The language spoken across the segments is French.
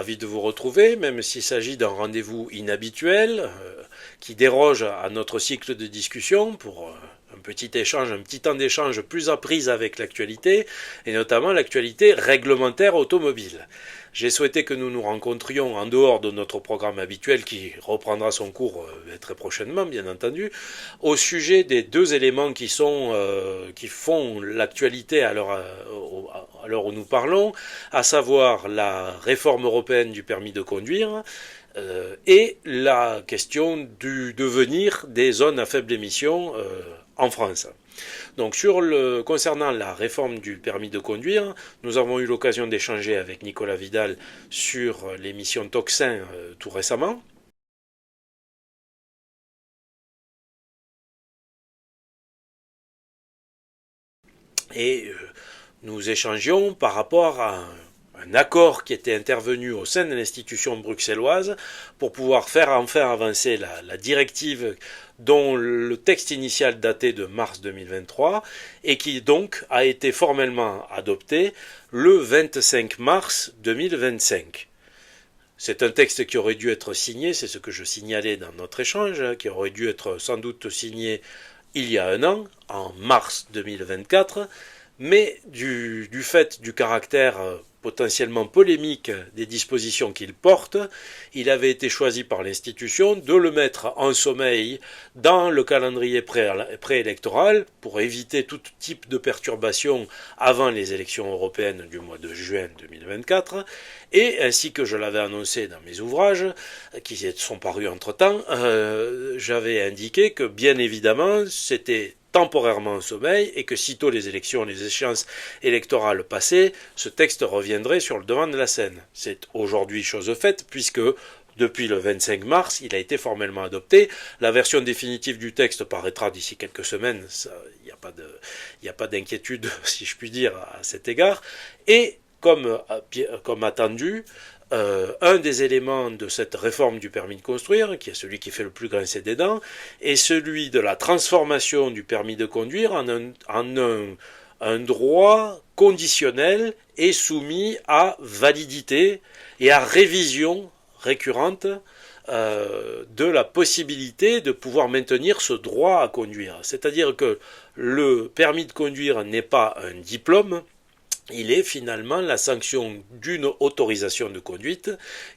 ravi de vous retrouver, même s'il s'agit d'un rendez-vous inhabituel, qui déroge à notre cycle de discussion pour un petit échange, un petit temps d'échange plus à prise avec l'actualité, et notamment l'actualité réglementaire automobile. J'ai souhaité que nous nous rencontrions en dehors de notre programme habituel qui reprendra son cours très prochainement, bien entendu, au sujet des deux éléments qui font l'actualité à l'heure où nous parlons, à savoir la réforme européenne du permis de conduire et la question du devenir des zones à faible émission en France. Donc concernant la réforme du permis de conduire, nous avons eu l'occasion d'échanger avec Nicolas Vidal sur l'émission Toxin tout récemment. Et nous échangions par rapport à un accord qui était intervenu au sein de l'institution bruxelloise pour pouvoir enfin avancer la directive dont le texte initial datait de mars 2023 et qui donc a été formellement adopté le 25 mars 2025. C'est un texte qui aurait dû être signé, c'est ce que je signalais dans notre échange, qui aurait dû être sans doute signé il y a un an, en mars 2024, mais du fait du caractère potentiellement polémique des dispositions qu'il porte, il avait été choisi par l'institution de le mettre en sommeil dans le calendrier préélectoral pour éviter tout type de perturbation avant les élections européennes du mois de juin 2024, et ainsi que je l'avais annoncé dans mes ouvrages, qui sont parus entre-temps, j'avais indiqué que bien évidemment c'était temporairement en sommeil et que sitôt les échéances électorales passées, ce texte reviendrait sur le devant de la scène. C'est aujourd'hui chose faite puisque depuis le 25 mars, il a été formellement adopté. La version définitive du texte paraîtra d'ici quelques semaines, il n'y a pas d'inquiétude si je puis dire à cet égard. Et comme attendu, un des éléments de cette réforme du permis de construire, qui est celui qui fait le plus grincer des dents, est celui de la transformation du permis de conduire en un droit conditionnel et soumis à validité et à révision récurrente de la possibilité de pouvoir maintenir ce droit à conduire. C'est-à-dire que le permis de conduire n'est pas un diplôme, il est finalement la sanction d'une autorisation de conduite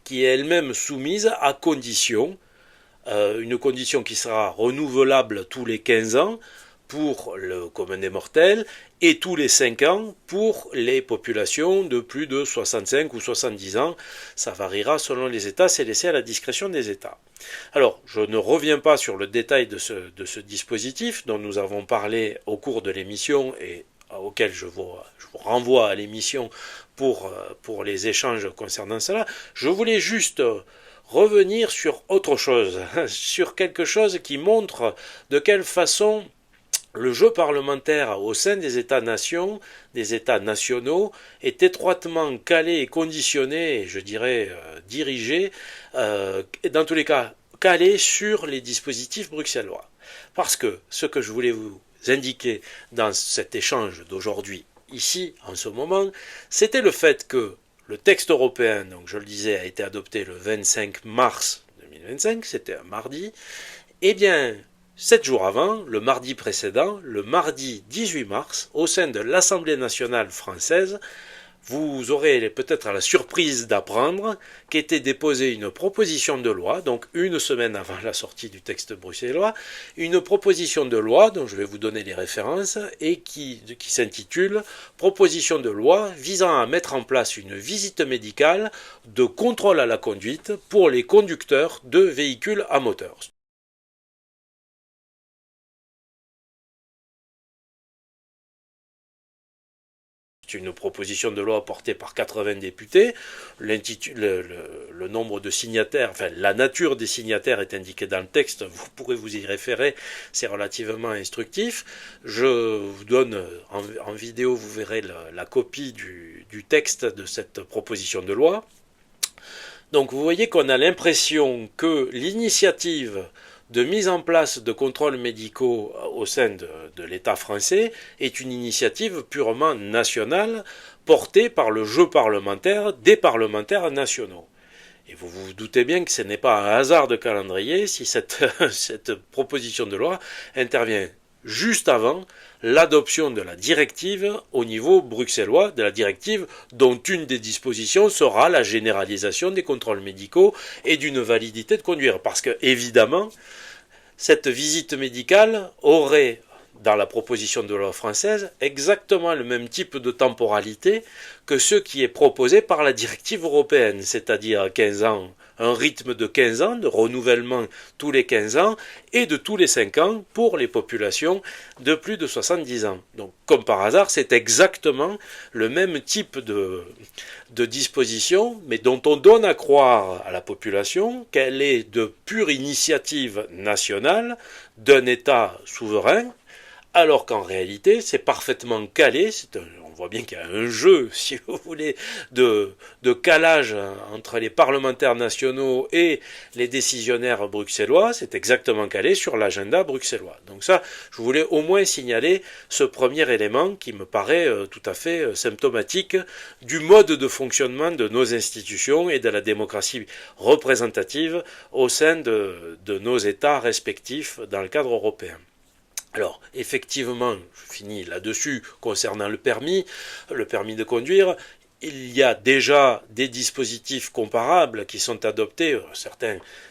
qui est elle-même soumise à condition, une condition qui sera renouvelable tous les 15 ans pour le commun des mortels et tous les 5 ans pour les populations de plus de 65 ou 70 ans. Ça variera selon les États, c'est laissé à la discrétion des États. Alors, je ne reviens pas sur le détail de ce dispositif dont nous avons parlé au cours de l'émission et auquel je vous renvoie à l'émission pour les échanges concernant cela. Je voulais juste revenir sur autre chose, sur quelque chose qui montre de quelle façon le jeu parlementaire au sein des États-nations, des États nationaux, est étroitement calé et conditionné, et je dirais dirigé, dans tous les cas calé sur les dispositifs bruxellois. Parce que ce que je voulais vous indiqué dans cet échange d'aujourd'hui, ici, en ce moment, c'était le fait que le texte européen, donc je le disais, a été adopté le 25 mars 2025, c'était un mardi, et bien, 7 jours avant, le mardi précédent, le mardi 18 mars, au sein de l'Assemblée nationale française, vous aurez peut-être la surprise d'apprendre qu'était déposée une proposition de loi, donc une semaine avant la sortie du texte bruxellois, une proposition de loi dont je vais vous donner les références et qui s'intitule « Proposition de loi visant à mettre en place une visite médicale de contrôle à la conduite pour les conducteurs de véhicules à moteur ». Une proposition de loi portée par 80 députés. Le nombre de signataires, enfin la nature des signataires est indiquée dans le texte, vous pourrez vous y référer, c'est relativement instructif. Je vous donne en vidéo, vous verrez la copie du texte de cette proposition de loi. Donc vous voyez qu'on a l'impression que l'initiative de mise en place de contrôles médicaux au sein de l'État français est une initiative purement nationale portée par le jeu parlementaire des parlementaires nationaux. Et vous vous doutez bien que ce n'est pas un hasard de calendrier si cette proposition de loi intervient juste avant l'adoption de la directive au niveau bruxellois, de la directive dont une des dispositions sera la généralisation des contrôles médicaux et d'une validité de conduire. Parce que, évidemment, cette visite médicale aurait, dans la proposition de loi française, exactement le même type de temporalité que ce qui est proposé par la directive européenne, c'est-à-dire 15 ans, un rythme de 15 ans, de renouvellement tous les 15 ans, et de tous les 5 ans pour les populations de plus de 70 ans. Donc, comme par hasard, c'est exactement le même type de disposition, mais dont on donne à croire à la population qu'elle est de pure initiative nationale d'un État souverain, alors qu'en réalité, c'est parfaitement calé, on voit bien qu'il y a un jeu, si vous voulez, de calage entre les parlementaires nationaux et les décisionnaires bruxellois, c'est exactement calé sur l'agenda bruxellois. Donc ça, je voulais au moins signaler ce premier élément qui me paraît tout à fait symptomatique du mode de fonctionnement de nos institutions et de la démocratie représentative au sein de nos États respectifs dans le cadre européen. Alors, effectivement, je finis là-dessus concernant le permis de conduire. Il y a déjà des dispositifs comparables qui sont adoptés.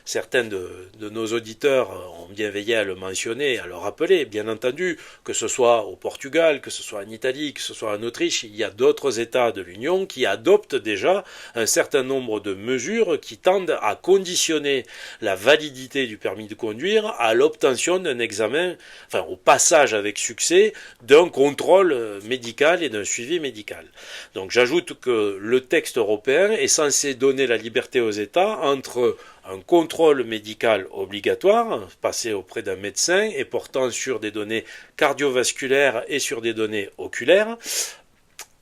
Certains de nos auditeurs ont bien veillé à le mentionner, à le rappeler. Bien entendu, que ce soit au Portugal, que ce soit en Italie, que ce soit en Autriche, il y a d'autres États de l'Union qui adoptent déjà un certain nombre de mesures qui tendent à conditionner la validité du permis de conduire à l'obtention d'un examen, enfin au passage avec succès d'un contrôle médical et d'un suivi médical. Donc j'ajoute que le texte européen est censé donner la liberté aux États entre un contrôle médical obligatoire, passé auprès d'un médecin et portant sur des données cardiovasculaires et sur des données oculaires,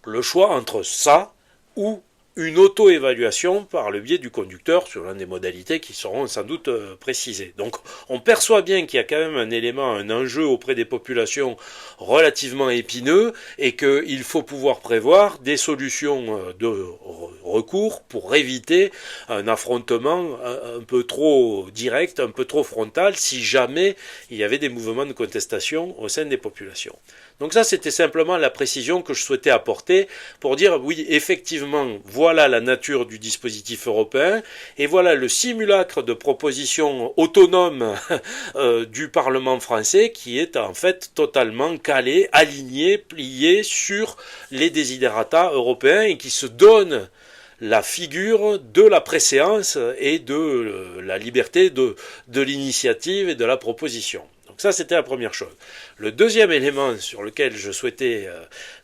le choix entre ça ou une auto-évaluation par le biais du conducteur sur l'une des modalités qui seront sans doute précisées. Donc on perçoit bien qu'il y a quand même un élément, un enjeu auprès des populations relativement épineux et qu'il faut pouvoir prévoir des solutions de recours pour éviter un affrontement un peu trop direct, un peu trop frontal si jamais il y avait des mouvements de contestation au sein des populations. Donc ça, c'était simplement la précision que je souhaitais apporter pour dire, oui, effectivement, voilà la nature du dispositif européen et voilà le simulacre de proposition autonome du Parlement français qui est en fait totalement calé, aligné, plié sur les desiderata européens et qui se donne la figure de la préséance et de la liberté de l'initiative et de la proposition. Donc ça, c'était la première chose. Le deuxième élément sur lequel je souhaitais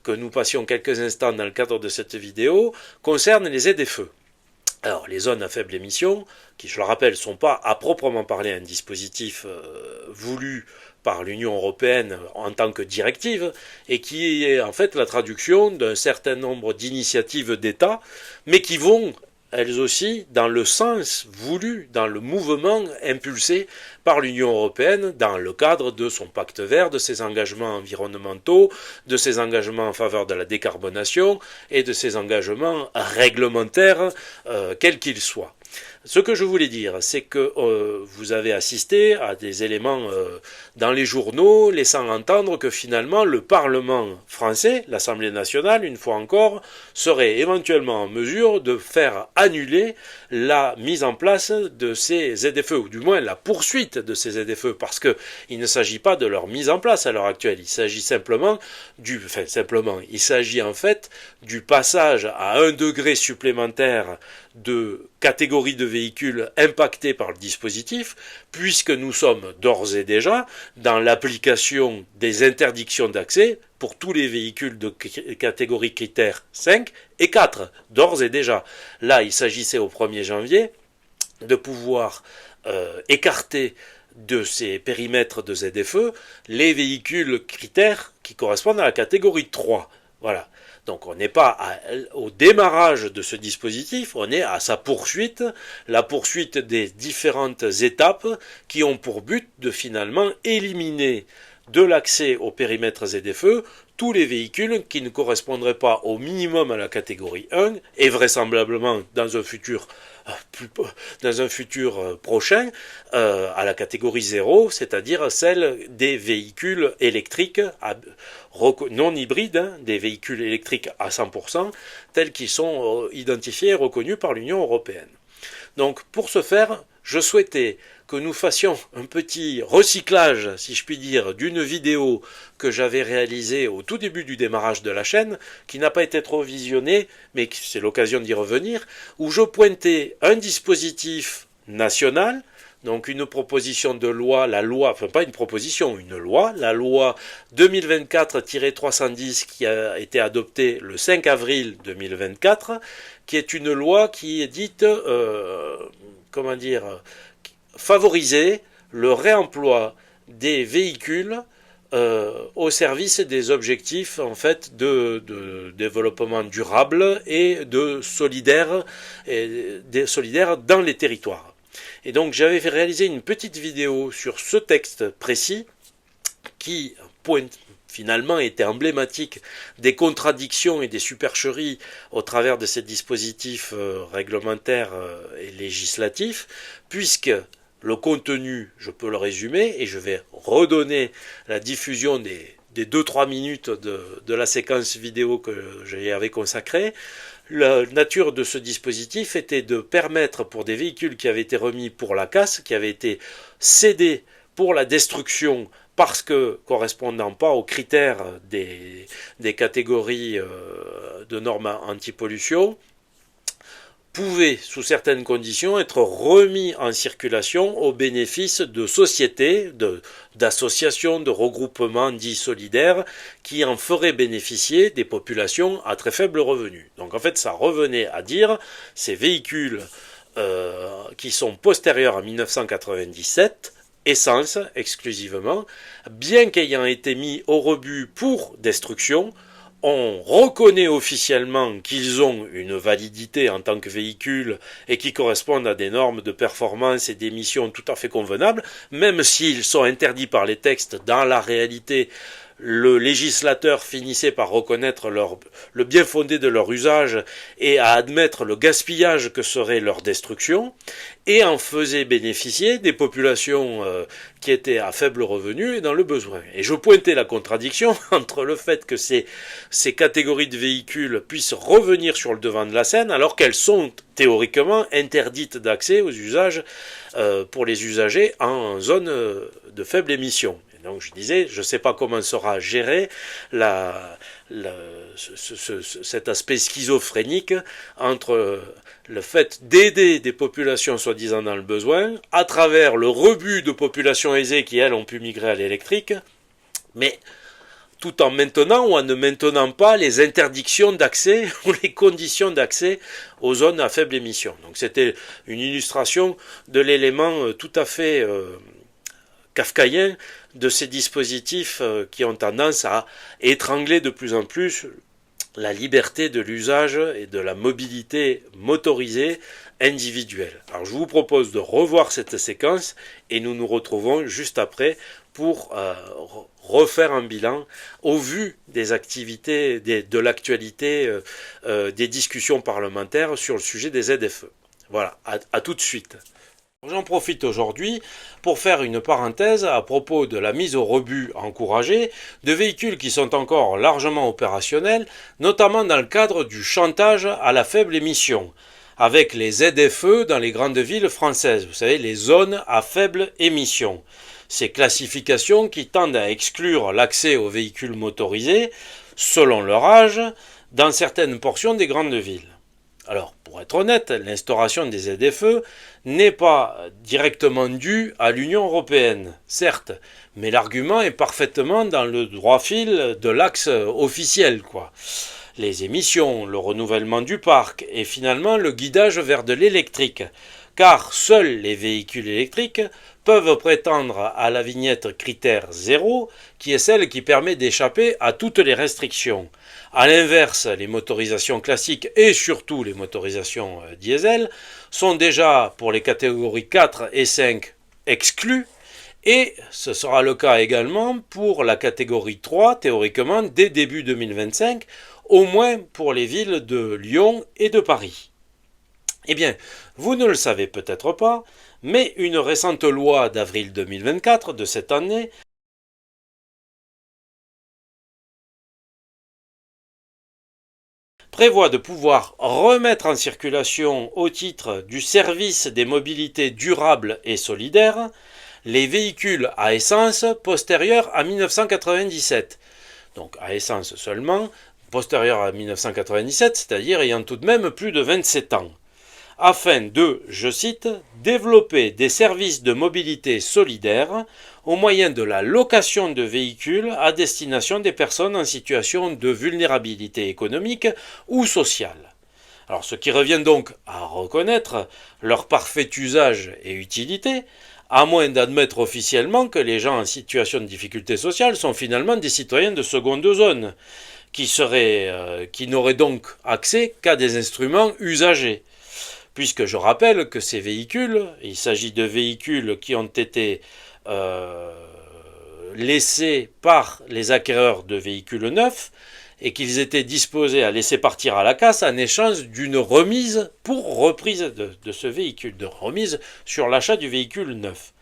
que nous passions quelques instants dans le cadre de cette vidéo concerne les ZFE. Alors, les zones à faible émission, qui, je le rappelle, ne sont pas à proprement parler un dispositif voulu par l'Union européenne en tant que directive, et qui est en fait la traduction d'un certain nombre d'initiatives d'État, mais qui vont elles aussi dans le sens voulu, dans le mouvement impulsé par l'Union européenne dans le cadre de son pacte vert, de ses engagements environnementaux, de ses engagements en faveur de la décarbonation et de ses engagements réglementaires, quels qu'ils soient. Ce que je voulais dire, c'est que vous avez assisté à des éléments dans les journaux laissant entendre que finalement le Parlement français, l'Assemblée nationale, une fois encore, serait éventuellement en mesure de faire annuler la mise en place de ces ZFE, ou du moins la poursuite de ces ZFE, parce qu'il ne s'agit pas de leur mise en place à l'heure actuelle, il s'agit il s'agit en fait du passage à 1 degré supplémentaire de catégorie de véhicules impactés par le dispositif, puisque nous sommes d'ores et déjà dans l'application des interdictions d'accès pour tous les véhicules de catégorie critère 5 et 4, d'ores et déjà. Là, il s'agissait au 1er janvier de pouvoir écarter de ces périmètres de ZFE les véhicules critères qui correspondent à la catégorie 3. Voilà. Donc on n'est pas au démarrage de ce dispositif, on est à sa poursuite, la poursuite des différentes étapes qui ont pour but de finalement éliminer de l'accès au périmètre ZFE tous les véhicules qui ne correspondraient pas au minimum à la catégorie 1 et vraisemblablement dans un futur dans un futur prochain à la catégorie 0, c'est-à-dire celle des véhicules électriques non hybrides, hein, des véhicules électriques à 100%, tels qu'ils sont identifiés et reconnus par l'Union européenne. Donc pour ce faire, je souhaitais que nous fassions un petit recyclage, si je puis dire, d'une vidéo que j'avais réalisée au tout début du démarrage de la chaîne, qui n'a pas été trop visionnée, mais c'est l'occasion d'y revenir, où je pointais un dispositif national, donc une proposition de loi, enfin pas une proposition, une loi, la loi 2024-310 qui a été adoptée le 5 avril 2024, qui est une loi qui est dite, favoriser le réemploi des véhicules au service des objectifs en fait de développement durable et de solidaire dans les territoires. Et donc j'avais réalisé une petite vidéo sur ce texte précis qui finalement était emblématique des contradictions et des supercheries au travers de ces dispositifs réglementaires et législatifs, puisque le contenu, je peux le résumer, et je vais redonner la diffusion des 2-3 minutes de la séquence vidéo que j'y avais consacrée. La nature de ce dispositif était de permettre pour des véhicules qui avaient été remis pour la casse, qui avaient été cédés pour la destruction parce que correspondant pas aux critères des catégories de normes anti-pollution, pouvaient, sous certaines conditions, être remis en circulation au bénéfice de sociétés, d'associations, de regroupements dits solidaires, qui en feraient bénéficier des populations à très faible revenu. Donc en fait, ça revenait à dire, ces véhicules qui sont postérieurs à 1997, essence exclusivement, bien qu'ayant été mis au rebut pour destruction, on reconnaît officiellement qu'ils ont une validité en tant que véhicule et qui correspondent à des normes de performance et d'émissions tout à fait convenables, même s'ils sont interdits par les textes, dans la réalité, le législateur finissait par reconnaître le bien fondé de leur usage et à admettre le gaspillage que serait leur destruction, et en faisait bénéficier des populations qui étaient à faible revenu et dans le besoin. Et je pointais la contradiction entre le fait que ces catégories de véhicules puissent revenir sur le devant de la scène alors qu'elles sont théoriquement interdites d'accès aux usages pour les usagers en zone de faible émission. Donc je disais, je ne sais pas comment sera géré cet aspect schizophrénique entre le fait d'aider des populations soi-disant dans le besoin, à travers le rebut de populations aisées qui, elles, ont pu migrer à l'électrique, mais tout en maintenant ou en ne maintenant pas les interdictions d'accès ou les conditions d'accès aux zones à faible émission. Donc c'était une illustration de l'élément tout à fait kafkaïen de ces dispositifs qui ont tendance à étrangler de plus en plus la liberté de l'usage et de la mobilité motorisée individuelle. Alors je vous propose de revoir cette séquence et nous nous retrouvons juste après pour refaire un bilan au vu des activités, de l'actualité, des discussions parlementaires sur le sujet des ZFE. Voilà, à tout de suite. J'en profite aujourd'hui pour faire une parenthèse à propos de la mise au rebut encouragée de véhicules qui sont encore largement opérationnels, notamment dans le cadre du chantage à la faible émission, avec les ZFE dans les grandes villes françaises, vous savez, les zones à faible émission. Ces classifications qui tendent à exclure l'accès aux véhicules motorisés, selon leur âge, dans certaines portions des grandes villes. Alors, pour être honnête, l'instauration des ZFE n'est pas directement due à l'Union européenne, certes, mais l'argument est parfaitement dans le droit fil de l'axe officiel, quoi. Les émissions, le renouvellement du parc et finalement le guidage vers de l'électrique, car seuls les véhicules électriques peuvent prétendre à la vignette critère 0, qui est celle qui permet d'échapper à toutes les restrictions. A l'inverse, les motorisations classiques et surtout les motorisations diesel sont déjà pour les catégories 4 et 5 exclues, et ce sera le cas également pour la catégorie 3, théoriquement dès début 2025, au moins pour les villes de Lyon et de Paris. Eh bien, vous ne le savez peut-être pas, mais une récente loi d'avril 2024 de cette année prévoit de pouvoir remettre en circulation au titre du service des mobilités durables et solidaires les véhicules à essence postérieurs à 1997. Donc à essence seulement, postérieurs à 1997, c'est-à-dire ayant tout de même plus de 27 ans, afin de, je cite, développer des services de mobilité solidaire au moyen de la location de véhicules à destination des personnes en situation de vulnérabilité économique ou sociale. Alors, ce qui revient donc à reconnaître leur parfait usage et utilité, à moins d'admettre officiellement que les gens en situation de difficulté sociale sont finalement des citoyens de seconde zone, qui n'auraient donc accès qu'à des instruments usagés. Puisque je rappelle que ces véhicules, il s'agit de véhicules qui ont été euh, laissés par les acquéreurs de véhicules neufs et qu'ils étaient disposés à laisser partir à la casse en échange d'une remise pour reprise de ce véhicule, de remise sur l'achat du véhicule neuf.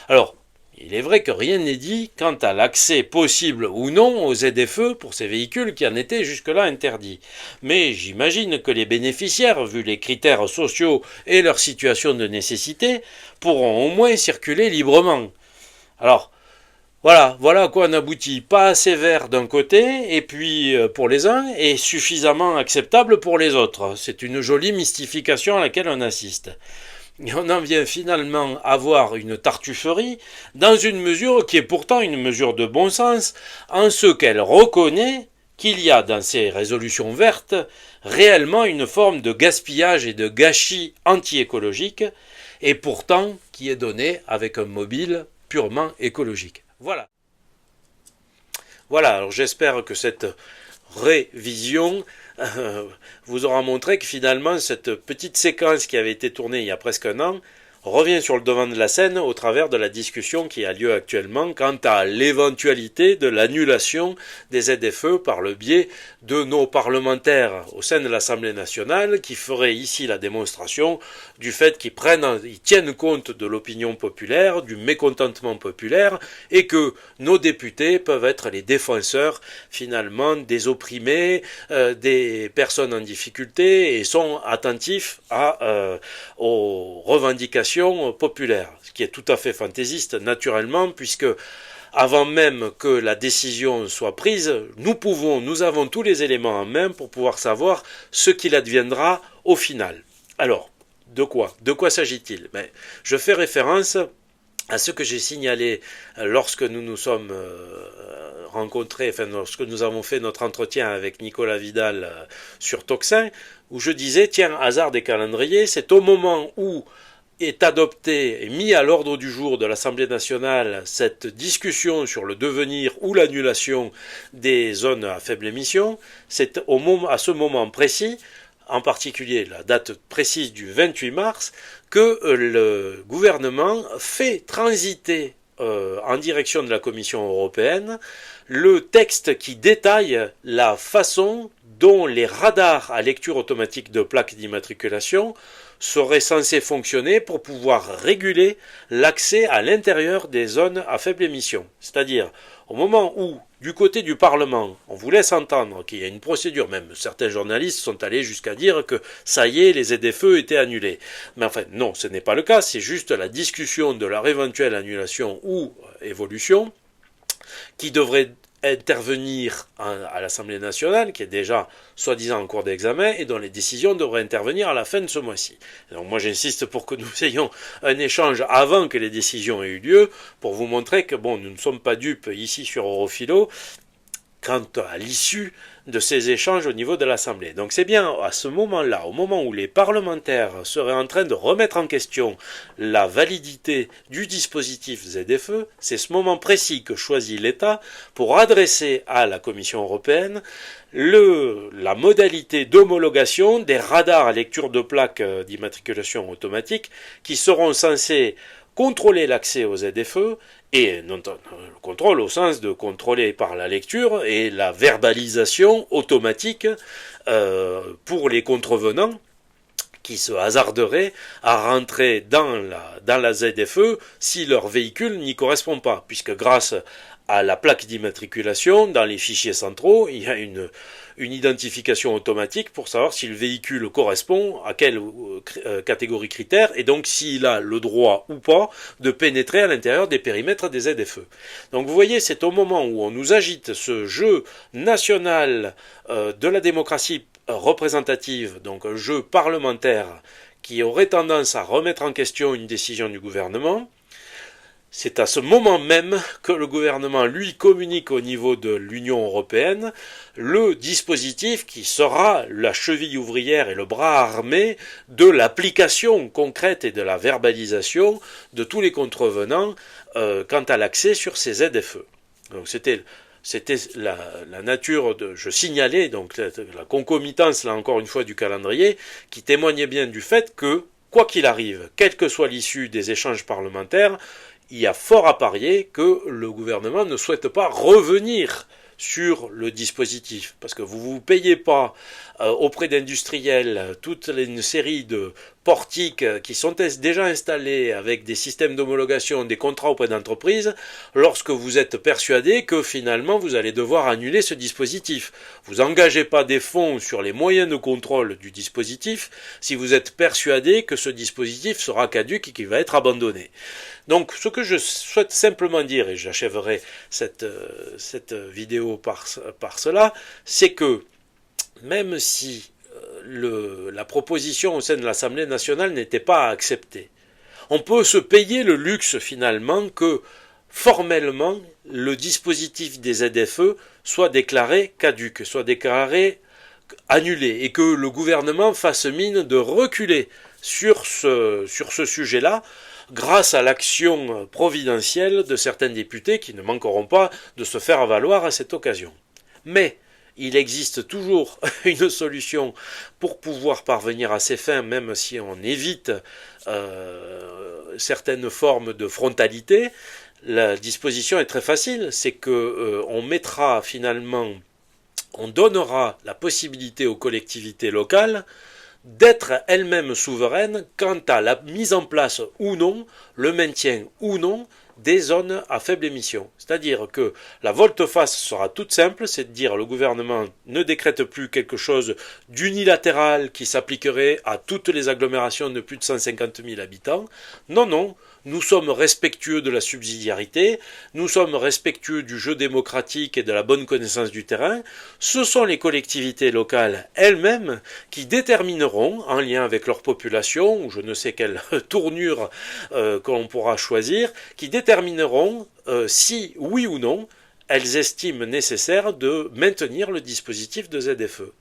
Alors, il est vrai que rien n'est dit quant à l'accès possible ou non aux ZFE pour ces véhicules qui en étaient jusque-là interdits. Mais j'imagine que les bénéficiaires, vu les critères sociaux et leur situation de nécessité, pourront au moins circuler librement. Alors, voilà à quoi on aboutit. Pas assez vert d'un côté, et puis pour les uns, et suffisamment acceptable pour les autres. C'est une jolie mystification à laquelle on assiste. Et on en vient finalement à avoir une tartufferie dans une mesure qui est pourtant une mesure de bon sens, en ce qu'elle reconnaît qu'il y a dans ces résolutions vertes réellement une forme de gaspillage et de gâchis anti-écologique, et pourtant qui est donnée avec un mobile purement écologique. Voilà, alors j'espère que cette révision vous aura montré que finalement cette petite séquence qui avait été tournée il y a presque un an revient sur le devant de la scène au travers de la discussion qui a lieu actuellement quant à l'éventualité de l'annulation des ZFE par le biais de nos parlementaires au sein de l'Assemblée nationale qui feraient ici la démonstration du fait qu'ils tiennent compte de l'opinion populaire, du mécontentement populaire et que nos députés peuvent être les défenseurs finalement des opprimés, des personnes en difficulté et sont attentifs aux revendications populaire, ce qui est tout à fait fantaisiste naturellement, puisque avant même que la décision soit prise, nous avons tous les éléments en main pour pouvoir savoir ce qu'il adviendra au final. Alors, de quoi s'agit-il? Je fais référence à ce que j'ai signalé lorsque nous nous sommes rencontrés, lorsque nous avons fait notre entretien avec Nicolas Vidal sur Toxin, où je disais, tiens, hasard des calendriers, c'est au moment où est adopté et mis à l'ordre du jour de l'Assemblée nationale cette discussion sur le devenir ou l'annulation des zones à faible émission, c'est à ce moment précis, en particulier la date précise du 28 mars, que le gouvernement fait transiter en direction de la Commission européenne le texte qui détaille la façon dont les radars à lecture automatique de plaques d'immatriculation serait censé fonctionner pour pouvoir réguler l'accès à l'intérieur des zones à faible émission. C'est-à-dire, au moment où, du côté du Parlement, on vous laisse entendre qu'il y a une procédure, même certains journalistes sont allés jusqu'à dire que ça y est, les ZFE étaient annulés. Mais enfin, non, ce n'est pas le cas, c'est juste la discussion de leur éventuelle annulation ou évolution qui devrait intervenir à l'Assemblée nationale, qui est déjà soi-disant en cours d'examen, et dont les décisions devraient intervenir à la fin de ce mois-ci. Donc moi j'insiste pour que nous ayons un échange avant que les décisions aient eu lieu, pour vous montrer que bon, nous ne sommes pas dupes ici sur Europhilo, quant à l'issue de ces échanges au niveau de l'Assemblée. Donc c'est bien à ce moment-là, au moment où les parlementaires seraient en train de remettre en question la validité du dispositif ZFE, c'est ce moment précis que choisit l'État pour adresser à la Commission européenne la modalité d'homologation des radars à lecture de plaques d'immatriculation automatique qui seront censés contrôler l'accès aux ZFE et le contrôle au sens de contrôler par la lecture et la verbalisation automatique pour les contrevenants qui se hasarderaient à rentrer dans la ZFE si leur véhicule n'y correspond pas, puisque grâce à la plaque d'immatriculation, dans les fichiers centraux, il y a une identification automatique pour savoir si le véhicule correspond à quelle catégorie critère, et donc s'il a le droit ou pas de pénétrer à l'intérieur des périmètres des ZFE. Donc vous voyez, c'est au moment où on nous agite ce jeu national de la démocratie représentative, donc un jeu parlementaire qui aurait tendance à remettre en question une décision du gouvernement. C'est à ce moment même que le gouvernement, lui, communique au niveau de l'Union européenne le dispositif qui sera la cheville ouvrière et le bras armé de l'application concrète et de la verbalisation de tous les contrevenants quant à l'accès sur ces ZFE. Donc c'était la nature de, je signalais donc la concomitance là encore une fois du calendrier qui témoignait bien du fait que quoi qu'il arrive, quelle que soit l'issue des échanges parlementaires, il y a fort à parier que le gouvernement ne souhaite pas revenir sur le dispositif, parce que vous ne payez pas auprès d'industriels toute une série de portiques qui sont déjà installés avec des systèmes d'homologation, des contrats auprès d'entreprises, lorsque vous êtes persuadé que finalement vous allez devoir annuler ce dispositif. Vous n'engagez pas des fonds sur les moyens de contrôle du dispositif si vous êtes persuadé que ce dispositif sera caduc et qu'il va être abandonné. Donc ce que je souhaite simplement dire, et j'achèverai cette vidéo par cela, c'est que même si la proposition au sein de l'Assemblée nationale n'était pas acceptée, on peut se payer le luxe finalement que formellement le dispositif des ZFE soit déclaré caduc, soit déclaré annulé, et que le gouvernement fasse mine de reculer sur ce sujet-là, grâce à l'action providentielle de certains députés qui ne manqueront pas de se faire valoir à cette occasion. Mais il existe toujours une solution pour pouvoir parvenir à ces fins, même si on évite certaines formes de frontalité. La disposition est très facile, c'est que on donnera la possibilité aux collectivités locales d'être elles-mêmes souveraines quant à la mise en place ou non, le maintien ou non des zones à faible émission. C'est-à-dire que la volte-face sera toute simple, c'est de dire le gouvernement ne décrète plus quelque chose d'unilatéral qui s'appliquerait à toutes les agglomérations de plus de 150 000 habitants. Non, non, nous sommes respectueux de la subsidiarité, nous sommes respectueux du jeu démocratique et de la bonne connaissance du terrain. Ce sont les collectivités locales elles-mêmes qui détermineront, en lien avec leur population, ou je ne sais quelle tournure qu'on pourra choisir, qui détermineront si, oui ou non, elles estiment nécessaire de maintenir le dispositif de ZFE.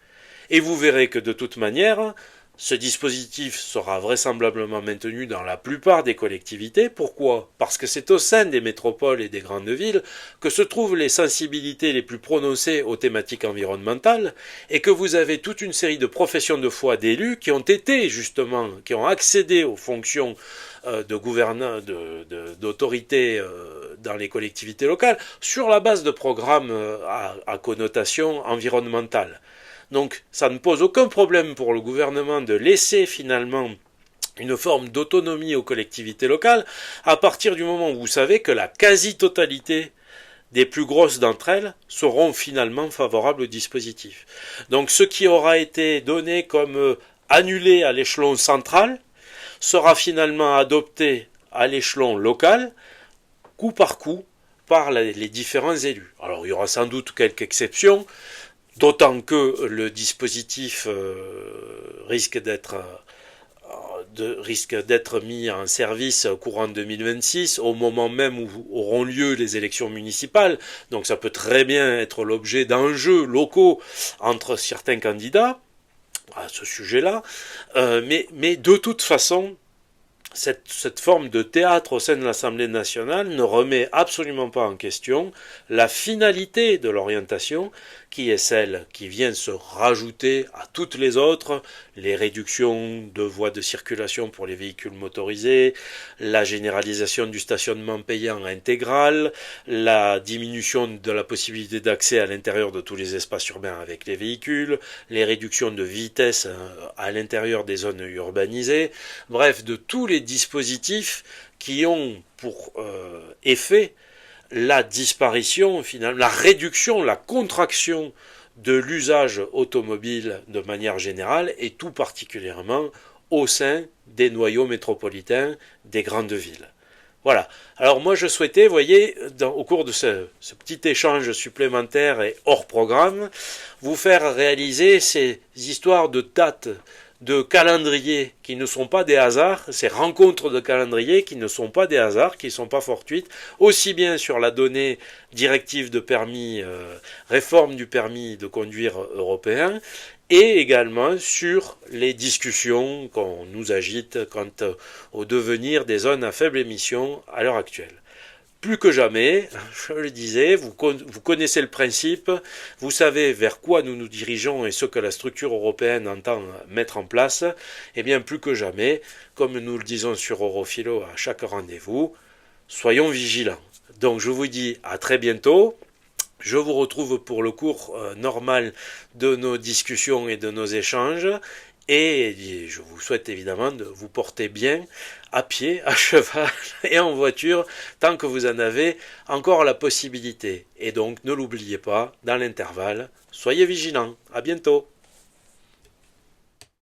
Et vous verrez que de toute manière, ce dispositif sera vraisemblablement maintenu dans la plupart des collectivités. Pourquoi ? Parce que c'est au sein des métropoles et des grandes villes que se trouvent les sensibilités les plus prononcées aux thématiques environnementales, et que vous avez toute une série de professions de foi d'élus qui ont accédé aux fonctions de gouvernants, d'autorités dans les collectivités locales sur la base de programmes à connotation environnementale. Donc ça ne pose aucun problème pour le gouvernement de laisser finalement une forme d'autonomie aux collectivités locales à partir du moment où vous savez que la quasi-totalité des plus grosses d'entre elles seront finalement favorables au dispositif. Donc ce qui aura été donné comme annulé à l'échelon central sera finalement adopté à l'échelon local, coup par coup, par les différents élus. Alors il y aura sans doute quelques exceptions, d'autant que le dispositif risque d'être mis en service courant 2026, au moment même où auront lieu les élections municipales. Donc ça peut très bien être l'objet d'enjeux locaux entre certains candidats à ce sujet-là. Mais de toute façon, cette forme de théâtre au sein de l'Assemblée nationale ne remet absolument pas en question la finalité de l'orientation, qui est celle qui vient se rajouter à toutes les autres, les réductions de voies de circulation pour les véhicules motorisés, la généralisation du stationnement payant intégral, la diminution de la possibilité d'accès à l'intérieur de tous les espaces urbains avec les véhicules, les réductions de vitesse à l'intérieur des zones urbanisées, bref, de tous les dispositifs qui ont pour effet la disparition, finalement, la réduction, la contraction de l'usage automobile de manière générale et tout particulièrement au sein des noyaux métropolitains des grandes villes. Voilà. Alors moi je souhaitais, vous voyez, au cours de ce petit échange supplémentaire et hors programme, vous faire réaliser ces histoires de dates, de calendriers qui ne sont pas des hasards, ces rencontres de calendriers qui ne sont pas des hasards, qui ne sont pas fortuites, aussi bien sur la donnée directive de permis, réforme du permis de conduire européen, et également sur les discussions qu'on nous agite quant au devenir des zones à faible émission à l'heure actuelle. Plus que jamais, je le disais, vous connaissez le principe, vous savez vers quoi nous nous dirigeons et ce que la structure européenne entend mettre en place, et bien plus que jamais, comme nous le disons sur Europhilo à chaque rendez-vous, soyons vigilants. Donc je vous dis à très bientôt. Je vous retrouve pour le cours normal de nos discussions et de nos échanges. Et je vous souhaite évidemment de vous porter bien à pied, à cheval et en voiture tant que vous en avez encore la possibilité. Et donc ne l'oubliez pas, dans l'intervalle, soyez vigilants. À bientôt.